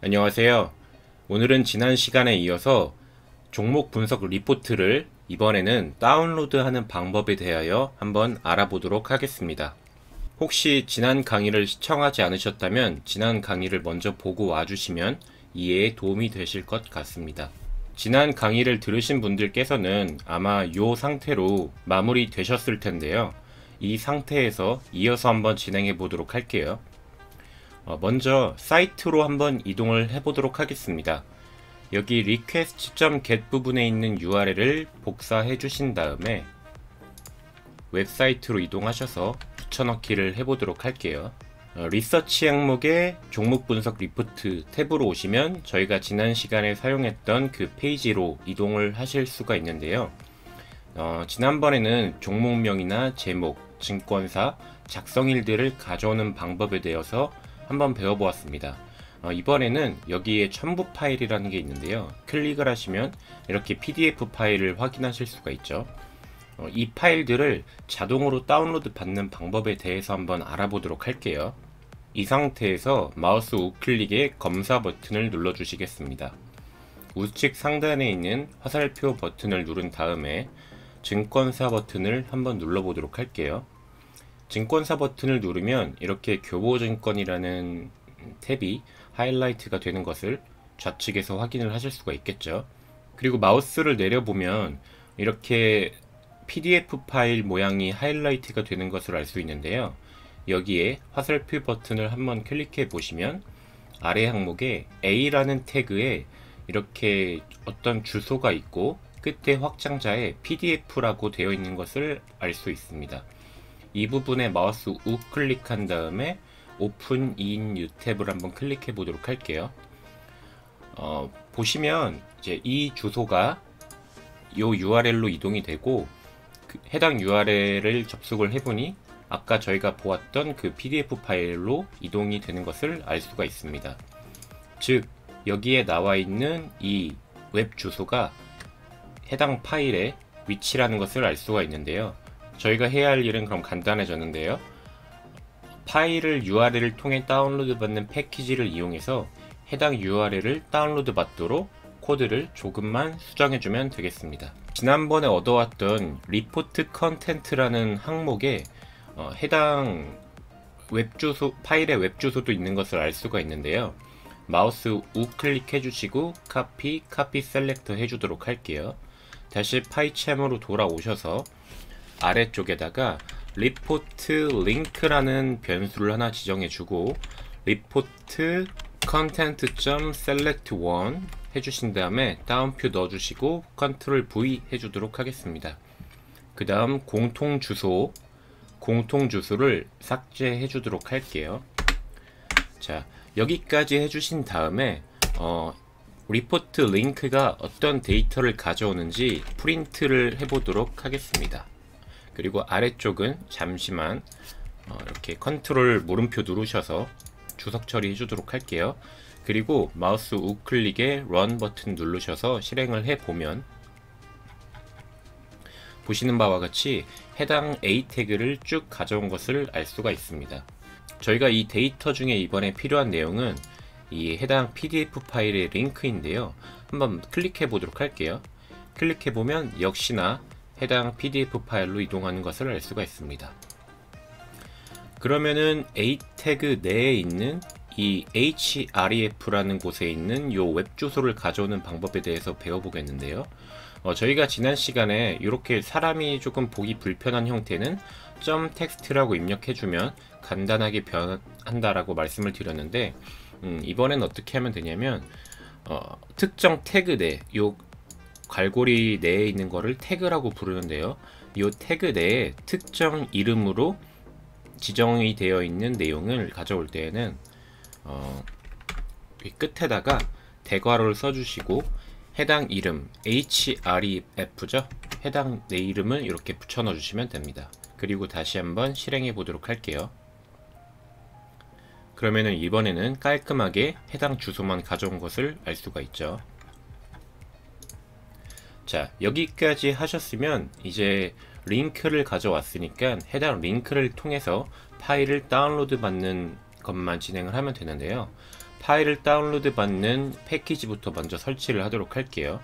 안녕하세요. 오늘은 지난 시간에 이어서 종목 분석 리포트를 이번에는 다운로드하는 방법에 대하여 한번 알아보도록 하겠습니다. 혹시 지난 강의를 시청하지 않으셨다면 지난 강의를 먼저 보고 와주시면 이해에 도움이 되실 것 같습니다. 지난 강의를 들으신 분들께서는 아마 이 상태로 마무리 되셨을 텐데요. 이 상태에서 이어서 한번 진행해 보도록 할게요. 먼저 사이트로 한번 이동을 해보도록 하겠습니다. 여기 request.get 부분에 있는 URL을 복사해 주신 다음에 웹사이트로 이동하셔서 붙여넣기를 해보도록 할게요. 리서치 항목의 종목 분석 리포트 탭으로 오시면 저희가 지난 시간에 사용했던 그 페이지로 이동을 하실 수가 있는데요. 지난번에는 종목명이나 제목, 증권사, 작성일들을 가져오는 방법에 대해서 한번 배워보았습니다. 이번에는 여기에 첨부 파일이라는 게 있는데요. 클릭을 하시면 이렇게 PDF 파일을 확인하실 수가 있죠. 이 파일들을 자동으로 다운로드 받는 방법에 대해서 한번 알아보도록 할게요. 이 상태에서 마우스 우클릭에 검사 버튼을 눌러 주시겠습니다. 우측 상단에 있는 화살표 버튼을 누른 다음에 증권사 버튼을 한번 눌러 보도록 할게요. 증권사 버튼을 누르면 이렇게 교보증권이라는 탭이 하이라이트가 되는 것을 좌측에서 확인을 하실 수가 있겠죠. 그리고 마우스를 내려보면 이렇게 PDF 파일 모양이 하이라이트가 되는 것을 알 수 있는데요. 여기에 화살표 버튼을 한번 클릭해 보시면 아래 항목에 A라는 태그에 이렇게 어떤 주소가 있고 끝에 확장자에 PDF라고 되어 있는 것을 알 수 있습니다. 이 부분에 마우스 우클릭한 다음에 오픈 인 뉴 탭을 한번 클릭해 보도록 할게요. 보시면 이제 이 주소가 이 URL로 이동이 되고 해당 URL을 접속을 해보니 아까 저희가 보았던 그 PDF 파일로 이동이 되는 것을 알 수가 있습니다. 즉 여기에 나와 있는 이 웹 주소가 해당 파일의 위치라는 것을 알 수가 있는데요. 저희가 해야 할 일은 그럼 간단해졌는데요. 파일을 URL을 통해 다운로드 받는 패키지를 이용해서 해당 URL을 다운로드 받도록 코드를 조금만 수정해주면 되겠습니다. 지난번에 얻어왔던 리포트 컨텐트라는 항목에 해당 웹주소, 파일의 웹주소도 있는 것을 알 수가 있는데요. 마우스 우클릭 해주시고 카피 셀렉트 해주도록 할게요. 다시 파이챔으로 돌아오셔서 아래쪽에다가 리포트 링크라는 변수를 하나 지정해주고 리포트 content.select1 해주신 다음에 다운표 넣어주시고 컨트롤 V 해주도록 하겠습니다. 그 다음 공통주소를 삭제해주도록 할게요. 자, 여기까지 해주신 다음에 리포트 링크가 어떤 데이터를 가져오는지 프린트를 해보도록 하겠습니다. 그리고 아래쪽은 잠시만 이렇게 컨트롤 물음표 누르셔서 주석 처리 해주도록 할게요. 그리고 마우스 우클릭에 런 버튼 누르셔서 실행을 해보면 보시는 바와 같이 해당 A 태그를 쭉 가져온 것을 알 수가 있습니다. 저희가 이 데이터 중에 이번에 필요한 내용은 이 해당 PDF 파일의 링크인데요. 한번 클릭해 보도록 할게요. 클릭해 보면 역시나 해당 PDF 파일로 이동하는 것을 알 수가 있습니다. 그러면은 A 태그 내에 있는 이 href라는 곳에 있는 이 웹 주소를 가져오는 방법에 대해서 배워보겠는데요. 저희가 지난 시간에 이렇게 사람이 조금 보기 불편한 형태는 점 텍스트라고 입력해주면 간단하게 변한다라고 말씀을 드렸는데 이번엔 어떻게 하면 되냐면 특정 태그 내 요 갈고리 내에 있는 거를 태그라고 부르는데요. 이 태그 내에 특정 이름으로 지정이 되어 있는 내용을 가져올 때에는 끝에다가 대괄호를 써주시고 해당 이름 href죠. 해당 내 이름을 이렇게 붙여 넣어 주시면 됩니다. 그리고 다시 한번 실행해 보도록 할게요. 그러면은 이번에는 깔끔하게 해당 주소만 가져온 것을 알 수가 있죠. 자, 여기까지 하셨으면 이제 링크를 가져왔으니까 해당 링크를 통해서 파일을 다운로드 받는 것만 진행을 하면 되는데요. 파일을 다운로드 받는 패키지부터 먼저 설치를 하도록 할게요.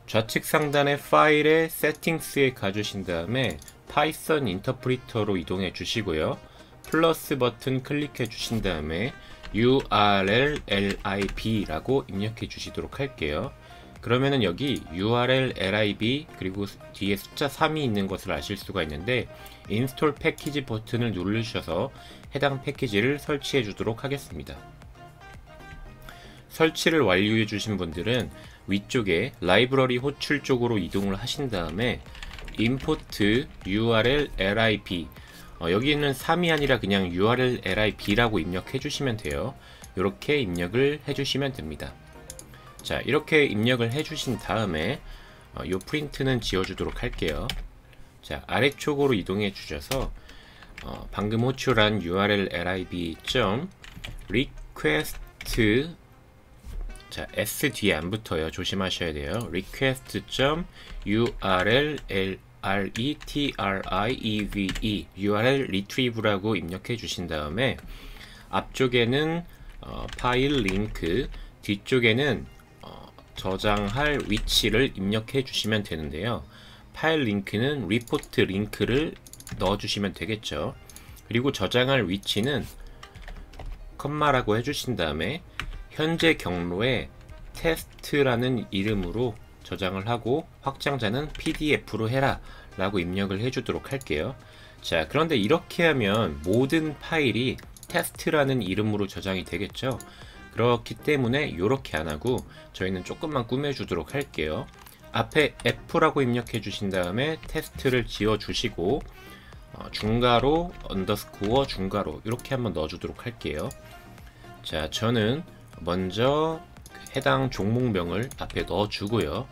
좌측 상단의 파일의 세팅스에 가주신 다음에 파이썬 인터프리터로 이동해 주시고요. 플러스 버튼 클릭해 주신 다음에 URL lib 라고 입력해 주시도록 할게요. 그러면은 여기 URL lib 그리고 뒤에 숫자 3이 있는 것을 아실 수가 있는데 인스톨 패키지 버튼을 누르셔서 해당 패키지를 설치해 주도록 하겠습니다. 설치를 완료해 주신 분들은 위쪽에 라이브러리 호출 쪽으로 이동을 하신 다음에 import url lib 여기는 3이 아니라 그냥 url lib라고 입력해 주시면 돼요. 이렇게 입력을 해 주시면 됩니다. 자, 이렇게 입력을 해 주신 다음에 요 프린트는 지워 주도록 할게요. 자, 아래쪽으로 이동해 주셔서 방금 호출한 url lib request 자, s 뒤에 안 붙어요. 조심하셔야 돼요. request.url retrieve url retrieve라고 입력해 주신 다음에 앞쪽에는 파일 링크, 뒤쪽에는 저장할 위치를 입력해 주시면 되는데요. 파일 링크는 리포트 링크를 넣어 주시면 되겠죠. 그리고 저장할 위치는 컴마라고 해주신 다음에 현재 경로에 테스트라는 이름으로 저장을 하고 확장자는 pdf로 해라 라고 입력을 해주도록 할게요. 자, 그런데 이렇게 하면 모든 파일이 테스트라는 이름으로 저장이 되겠죠. 그렇기 때문에 이렇게 안하고 저희는 조금만 꾸며주도록 할게요. 앞에 f라고 입력해 주신 다음에 테스트를 지워 주시고 중괄호 언더스코어 중괄호 이렇게 한번 넣어주도록 할게요. 자, 저는 먼저 해당 종목명을 앞에 넣어주고요.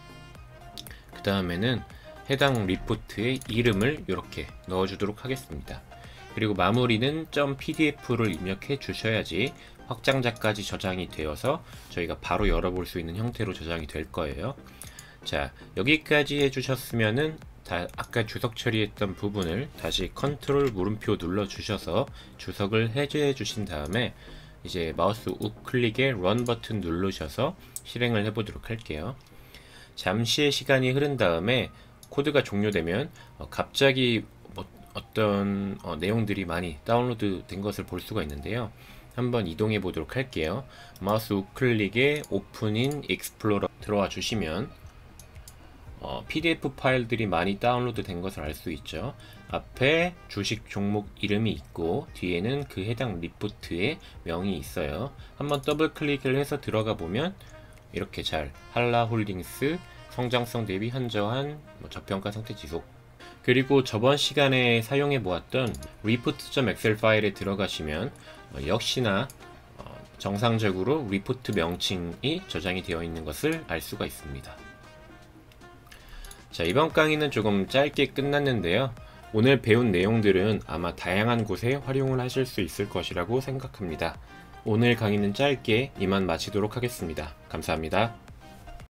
그 다음에는 해당 리포트의 이름을 이렇게 넣어주도록 하겠습니다. 그리고 마무리는 .pdf를 입력해 주셔야지 확장자까지 저장이 되어서 저희가 바로 열어볼 수 있는 형태로 저장이 될 거예요. 자, 여기까지 해주셨으면은 아까 주석 처리했던 부분을 다시 컨트롤 물음표 눌러 주셔서 주석을 해제해 주신 다음에 이제 마우스 우클릭에 런 버튼 누르셔서 실행을 해 보도록 할게요. 잠시의 시간이 흐른 다음에 코드가 종료되면 갑자기 어떤 내용들이 많이 다운로드 된 것을 볼 수가 있는데요. 한번 이동해 보도록 할게요. 마우스 우클릭에 오픈인 익스플로러 들어와 주시면 PDF 파일들이 많이 다운로드 된 것을 알 수 있죠. 앞에 주식 종목 이름이 있고 뒤에는 그 해당 리포트의 명이 있어요. 한번 더블 클릭을 해서 들어가 보면 이렇게 잘 한라홀딩스 성장성 대비 현저한 저평가 상태 지속, 그리고 저번 시간에 사용해 보았던 report.excel 파일에 들어가시면 역시나 정상적으로 리포트 명칭이 저장이 되어 있는 것을 알 수가 있습니다. 자, 이번 강의는 조금 짧게 끝났는데요. 오늘 배운 내용들은 아마 다양한 곳에 활용을 하실 수 있을 것이라고 생각합니다. 오늘 강의는 짧게 이만 마치도록 하겠습니다. 감사합니다.